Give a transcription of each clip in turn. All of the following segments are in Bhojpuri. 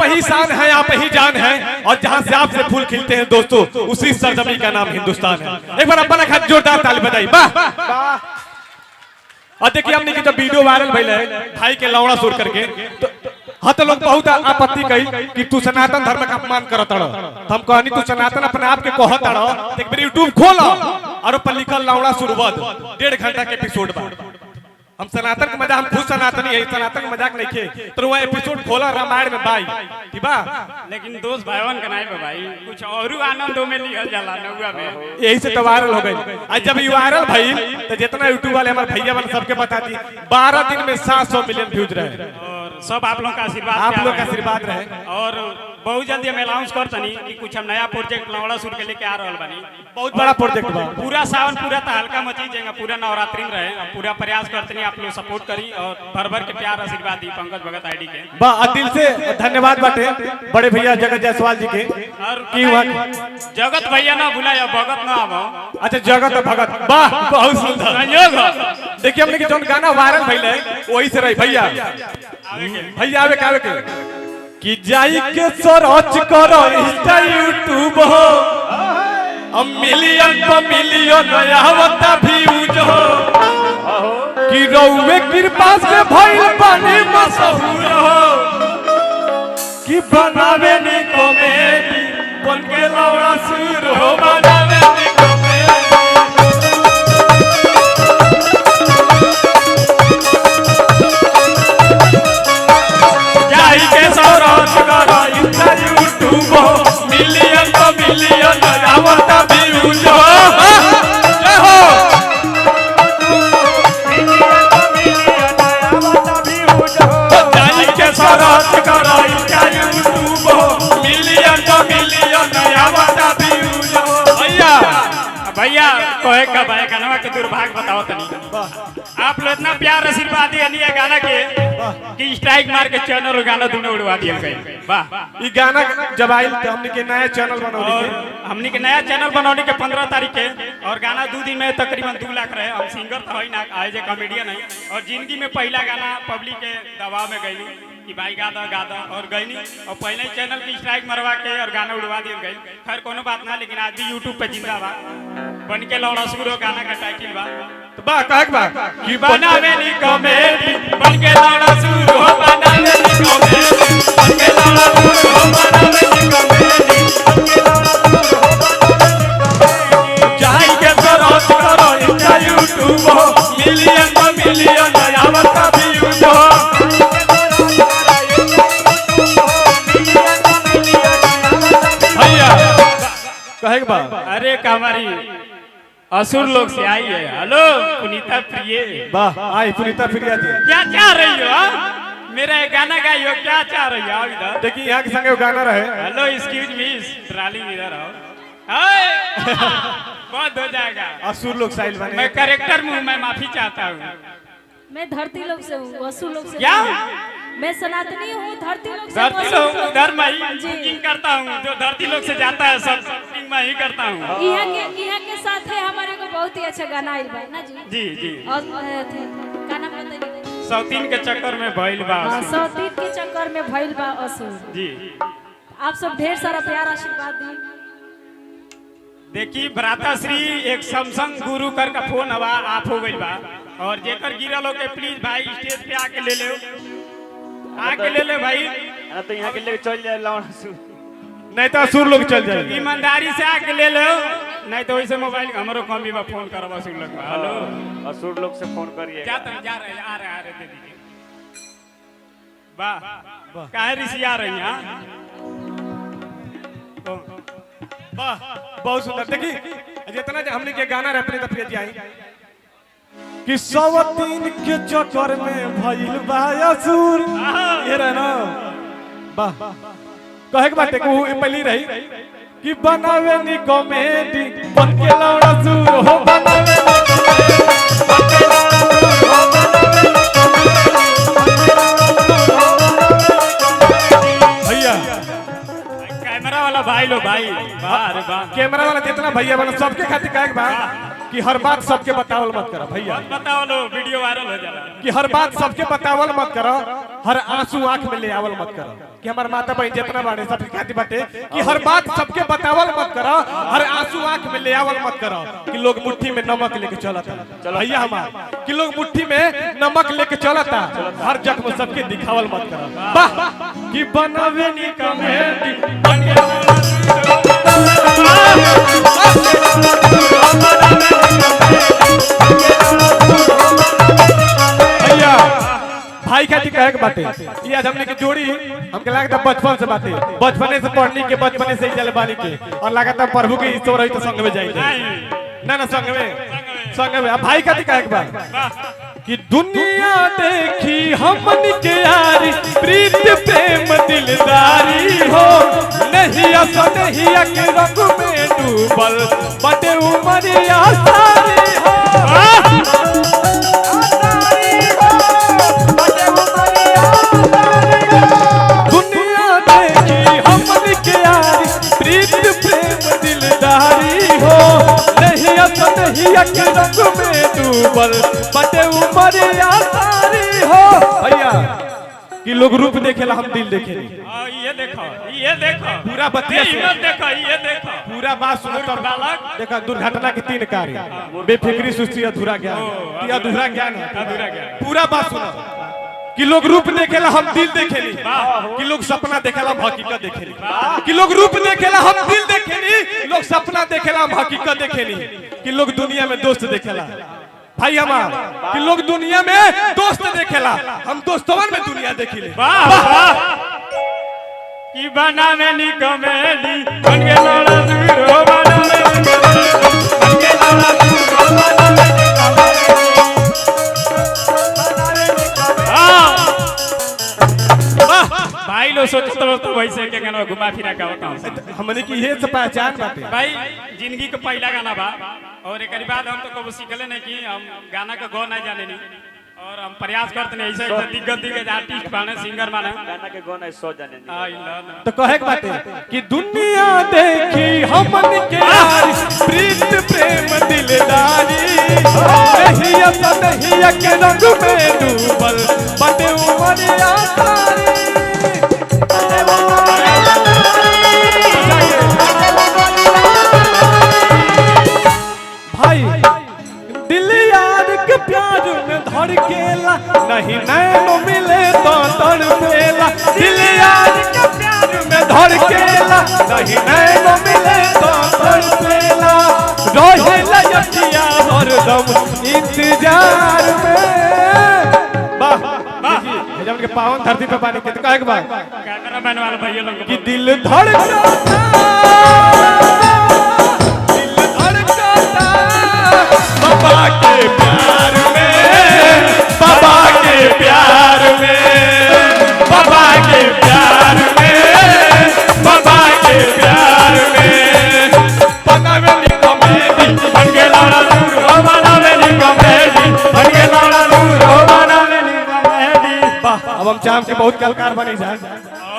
ही शान है, आप ही जान है, और जहाँ से आपसे फूल खिलते हैं दोस्तों, उसी सरजमी का नाम हिंदुस्तान है। एक बार अपना हाथ जोरदार ताली बजाई वाह। और देखिए हमने की जब वीडियो वायरल भइल है भाई के लौड़ा सुर करके, तो लोग बहुत आपत्ति कही कि तू सनातन धर्म का अपमान करत हड़। हम कहनी तू सनातन अपने आप के कहत हड़, एक बार यूट्यूब खोल और ऊपर लिखल लौड़ा सुरवद 1.5 घंटा के एपिसोड बा। हम सनातन का मजाक, हम खुद सनातनी है, सनातन का मजाक नहीं खे, तो वो एपिसोड खोला रामायण में बाई ठीक बा। लेकिन दोस्त भाईवन का नहीं भाई, कुछ और आनंदों में लिखल जाला नौवा में, यही से तो वायरल हो गई। आज जब ये वायरल भाई तो जितना यूट्यूब वाले हमारे भैया वाले सबके बता दी 12 दिन में 700 मिलियन व्यूज रहे, और सब आप लोग का आशीर्वाद, आप लोग का आशीर्वाद रहे। और बहुत जल्दी हम अनाउंस करतनी कि कुछ हम नया प्रोजेक्ट लौड़ा सुर के लेके आ रहल बानी। बहुत बड़ा प्रोजेक्ट बा। पूरा सावन पूरा तो हल्का मची जाएगा, पूरा नवरात्रि में रहे, पूरा प्रयास करतनी आप लोग सपोर्ट करी और भर भर के प्यार आशीर्वाद दी पंकज भगत आईडी के। बा दिल से धन्यवाद बाटे बड़े भैया जगत जायसवाल जी के। और जगत भैया ना भुलाया, भगत ना आवो। अच्छा जगत भगत, वाह बहुत सुंदर संयोग। देखिए हमने जो गाना वायरल भइल है वही से रही भैया, भैया आवे कावे के कि जाई के सर्च करो इंस्टा यूट्यूब हो, अब मिलियन पे मिलियन आवता व्यूज हो, कि रउवे कृपा से भइल बानी मशहूर हो, कि बनावे नी कॉमेडी बन के लौड़ा सुर हो, बनावे नी कॉमेडी। जाई के सर्च करो इंस्टा यूट्यूब हो, मिलियन पे मिलियन आवता व्यूज हो, जय हो। जाई के सर्च करो इंस्टा यूट्यूब हो, मिलियन पे मिलियन आवता व्यूज हो। भैया भैया कहे का भाई गाना के दुर्भाग्य बताओ तनी, आप लोग इतना प्यार आशीर्वाद दिए गाना के कि स्ट्राइक मार के चैनल और गाना दोनों उड़वा दिया गए। वाह ये गाना जब आइल तो हमने के नया चैनल बनौले के, हमने के नया चैनल बनौने के 15 तारीख के, और गाना 2 दिन में तकरीबन 2 लाख रहे। हम सिंगर तो है ना, आज ए कॉमेडियन है, और जिंदगी में पहला गाना पब्लिक के दबाव में गई कि भाई गादा गादा और गईनी, और पहले ही चैनल की स्ट्राइक मरवा के और गाना उड़वा दिया गई। खैर कोनो बात ना, लेकिन आज भी यूट्यूब पे जिंदा बा, बन के लौड़ा सुर गाना का टाइटल बा। तो बा कहक बा कि बनावे नी कॉमेडी बन के लौड़ा सुर हो, बनावे नी कॉमेडी बन के लौड़ा सुर हो, बनावे नी कॉमेडी बन के लौड़ा सुर हो, बनावे नी कॉमेडी। जाई के सर्च करो इंस्टा यूट्यूब हो, मिलियन पे मिलियन आवता व्यूज हो। भैया कहक बा अरे हमारी असुर लोग से आई है। हेलो पुनीता प्रिय, वाह आई पुनीता प्रिया जी, क्या चाह रही हो? मेरा एक गाना गाई हो, क्या चाह रही हो? इधर देखिए यहाँ के संगे गाना रहे। हेलो एक्सक्यूज मी, डार्लिंग इधर आओ। हाय बहुत हो जाएगा। असुर लोग साइल बने, मैं करेक्टर में हूँ, मैं माफी चाहता हूँ। मैं धरती लोग से हूँ, असुर लोग से क्या? मैं सनातनी हूँ, धरती लोग से। धरती लोग उधर मैं ही कुकिंग करता हूँ, जो धरती लोग से जाता है सब कुकिंग मैं ही करता हूँ। यहाँ के साथ है हमारे को बहुत ही अच्छा गाना आइल बा ना जी। जी जी, और गाना बताइए। सौतीन के चक्कर में भइल बा असुर। सौतीन के चक्कर में भइल बा असुर। जी आप सब ढेर सारा प्यार आशीर्वाद दी। देखी भ्राताश्री एक सैमसंग गुरु कर का फोन हवा आप हो गई बा, और जेकर गिरल हो के प्लीज भाई स्टेज पे आके ले ले, आके ले ले भाई। तो यहाँ के लेके चल जाए लौड़ा सुर, नहीं तो असुर लोग चल जाए। ईमानदारी से आके ले लो, नहीं तो वैसे मोबाइल हमरो कमी बा, फोन करब असुर लोग। हेलो असुर लोग से फोन करिए। क्या तुम जा रहे आ रहे दे दीजिए। वाह काहे ऋषि आ रही हैं? वाह बहुत सुंदर। देखिए जितना हमने के गाना रहे अपने तफियत आई कि सौतीन के चक्कर में भइल बा असुर, ये रहे ना। वाह कहे के बात को पहली रही कि बनावे नी कॉमेडी बन के लौड़ा सुर हो, बनावे नी कॉमेडी बन के लौड़ा सुर हो, बनावे नी कॉमेडी। भैया कैमरा वाला भाई लो भाई, वाह रे वाह। कैमरा वाला जितना भैया बना सबके खातिर कहे के बा कि हर बात सबके बतावल मत करो भैया, बताओ लो वीडियो वायरल हो जाला कि हर बात सबके बतावल मत करो, हर आंसू आंख में ले आवल मत करो। कि हमार माता बहन जितना बाटे सब खाती बाटे कि हर बात सबके बतावल मत करो, हर आंसू आंख में ले आवल मत करो। कि लोग मुट्ठी में नमक लेके चलता भैया हमार, कि लोग मुट्ठी में नमक लेके चलता, हर जख्म सबके दिखावल मत करो। वाह कि बनावे नी कमेटी भैया भाई खातिर कहे के बाटे, ये आज हमने की जोड़ी हमके लगता बचपन से बाटे, बचपने से पढ़नी के, बचपने से ही चले बानी के, और लगाता प्रभु के ईश्वर रही तो संग में जाएंगे ना संग में। अब भाई खातिर कहे के बात कि दुनिया देखी हमन के यारी, प्रीत प्रेम दिलदारी हो, नहीं असा नहीं के रंग में डूबल बटे उमरिया सारी हो। दुनिया देखी हमन के यारी, प्रीत प्रेम दिलदारी हो, नहीं असा नहीं के रंग में डूबल बटे उमरिया सारी हो। भैया कि लोग रूप देखेला हम दिल देखे ये देखो पूरा बतिया ये देखो पूरा बात सुनो तो देखा दुर्घटना के 3 कार्य, बेफिक्री सुस्ती अधूरा ज्ञान, ये अधूरा ज्ञान है। पूरा बात सुनो कि लोग रूप देखेला हम दिल देखेली, कि लोग सपना देखेला हम हकीकत देखेली, कि लोग रूप देखेला हम दिल देखेली, लोग सपना देखेला हम हकीकत देखेली, कि लोग दुनिया में दोस्त देखेला भाई हमार, कि लोग दुनिया में दोस्त देखेला, हम दोस्तवन में दुनिया देखिले। कि बनावे नी कमेडी बन के लड़ा दूर हो, बनावे नी कमेडी बन के लड़ा दूर हो, बनावे नी भाई लो सोचो तो वैसे के गाना घुमा फिरा का बताओ हमने की ये सब पहचान बाटे भाई, जिंदगी का पहला गाना बा, और एक बाद हम तो कबो सीखले नहीं कि हम गाना का गौ नहीं जाने नहीं, और हम प्रयास करते नहीं ऐसे दिग्गज आर्टिस्ट बने, सिंगर बने, गाना के गाना 100 जाने तो कहे के बाटे कि दुनिया देखी हमन के यारी, प्रीत प्रेम दिलदारी, नहीं असा नहीं के रंग में डूबल बटे उमरिया सारी। भाई दिल यार के प्यार में धड़केला, नहीं नैनो मिले तो तड़पेला, दिल यार के प्यार में धड़केला, नहीं नैनो मिले तो तड़पेला, रहेला यकिया हरदम इंतजार में। वाह जब के पावन धरती पे पानी के तो कहे के बाद गाना बनने वाला भैया लोग कि दिल धड़कता बाबा के प्यार में, बाबा के प्यार में, बाबा के प्यार में, बाबा के प्यार में, बनावे नी कमेटी बन के लड़ा दूर हो, बनावे नी कमेटी बन के लड़ा दूर हो, बनावे नी कमेटी। अब हम चाहम के बहुत कलाकार बने जाए,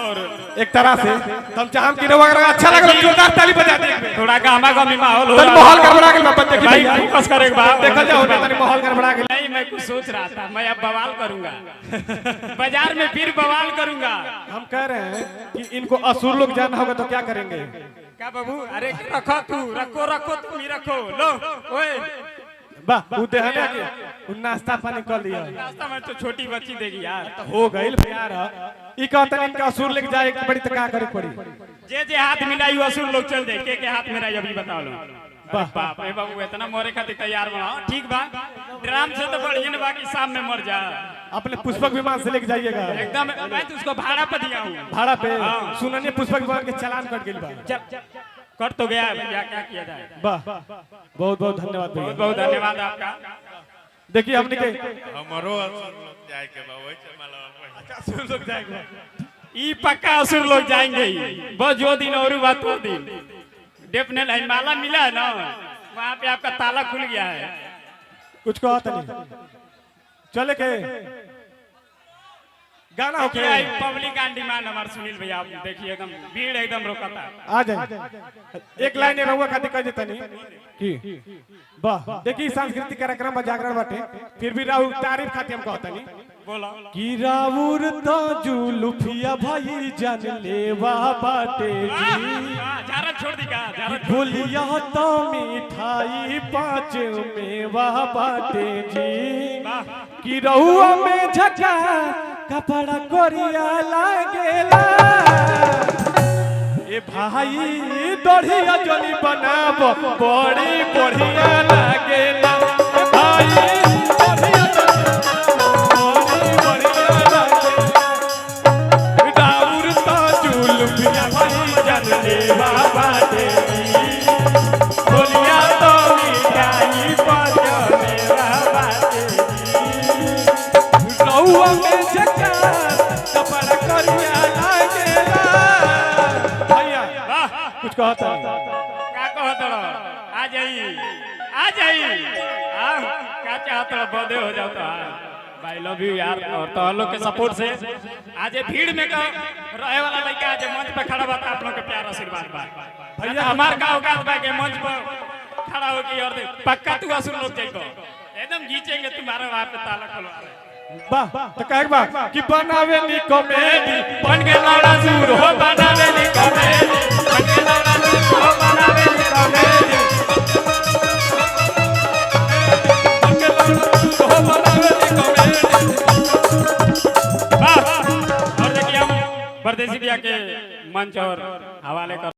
और एक तरह से हम चाहम की रवा अच्छा लग रहा, जोरदार ताली बजा दे। थोड़ा गामा गामी माहौल हो तनी माहौल गड़बड़ा गेल बात देखी भाई, फोकस करे एक बार देखल जाओ तनी माहौल गड़बड़ा गेल। नहीं, मैं कुछ सोच रहा था, मैं अब बवाल करूंगा बाजार में, फिर बवाल करूंगा। हम कह रहे हैं कि इनको असुर लोग जानना होगा तो क्या करेंगे? क्या बाबू, अरे रखो तू, रखो तुम ही रखो, लो ओए वाह वो देहने के उन नाश्ता पानी कर लिया, नाश्ता में तो छोटी बच्ची देगी यार, हो गइल यार। ई कहतन इनका असुर लेके जाए एक बड़ी तका करे पड़ी, जे हाथ मिलाई असुर लोग चल जाए, के हाथ मिलाई अभी बताओ लो। वाह बाप रे बाबू, इतना मोरे खातिर तैयार बना, ठीक बा, ड्राम से तो बढ़िया, बाकी शाम में मर जा। अपने पुष्पक विमान से लेके जाइएगा एकदम, मैं तो उसको भाड़ा पे दिया हूँ, भाड़ा पे। सुनने पुष्पक विमान के चालान कट गेल बा, कर तो गया भैया, क्या किया जाए। वाह बहुत बहुत धन्यवाद भैया, बहुत बहुत धन्यवाद आपका। देखिए हमने के हमारो असुर लोग जाए के बा, वही से मालूम असुर लोग जाएगा, ई पक्का असुर लोग जाएंगे ही, बस जो दिन और बात वो दिन डेफिनेटली माला मिला है ना, वहाँ पे आपका ताला खुल गया है। कुछ कहता नहीं चले के गाना होके देखिए पब्लिक ऑन डिमांड हमार सुनील भैया आप देखिए एकदम भीड़ एकदम रोकता आ जाए एक लाइन रहुआ खातिर कह देता नहीं की वाह देखिए सांस्कृतिक कार्यक्रम में जागरण बाटे फिर भी राहुल तारीफ खातिर हम कहता नहीं बोला कि राउर तो जुलुफिया भाई जान लेवा बाटे जी झारा छोड़ दी का झारा भूलिया तो मिठाई 5 मेवा बाटे जी कि रहुआ में झका कपड़ा कोरिया लागेला ए भाई दढ़िया जनी बनाब बड़ी बढ़िया लागेला भाई दढ़िया बड़ी बढ़िया लागेला राउर तो जुलुफिया भाई जान लेवा बाटे भूलिया तो मिठाई 5 मेवा बाटे रहुआ में झका कपड़ा कोरिया लागेला भैया कुछ कहता का कहत रहो आ जाई का चाहत रहो बदे हो जाओ तो भाई लव यू यार और तो लोग के सपोर्ट से आज ये भीड़ में का रहे वाला लड़का आज मंच पे खड़ा बात आप लोग के प्यार आशीर्वाद बा भैया हमार का औकात बा के मंच पर खड़ा हो के और पक्का तू असुर लोग जाइबो एकदम घीचेंगे तुम्हारे वहां पे ताला खोलवा वाह तो कहे बा कि बनावे नी कॉमेडी बन के लौड़ा दूर हो बनावे नी कॉमेडी बन के लौड़ा दूर हो बनावे नी कॉमेडी बन के लौड़ा दूर हो बनावे नी कॉमेडी वाह और देखिए हम परदेसी भैया के मंच और हवाले कर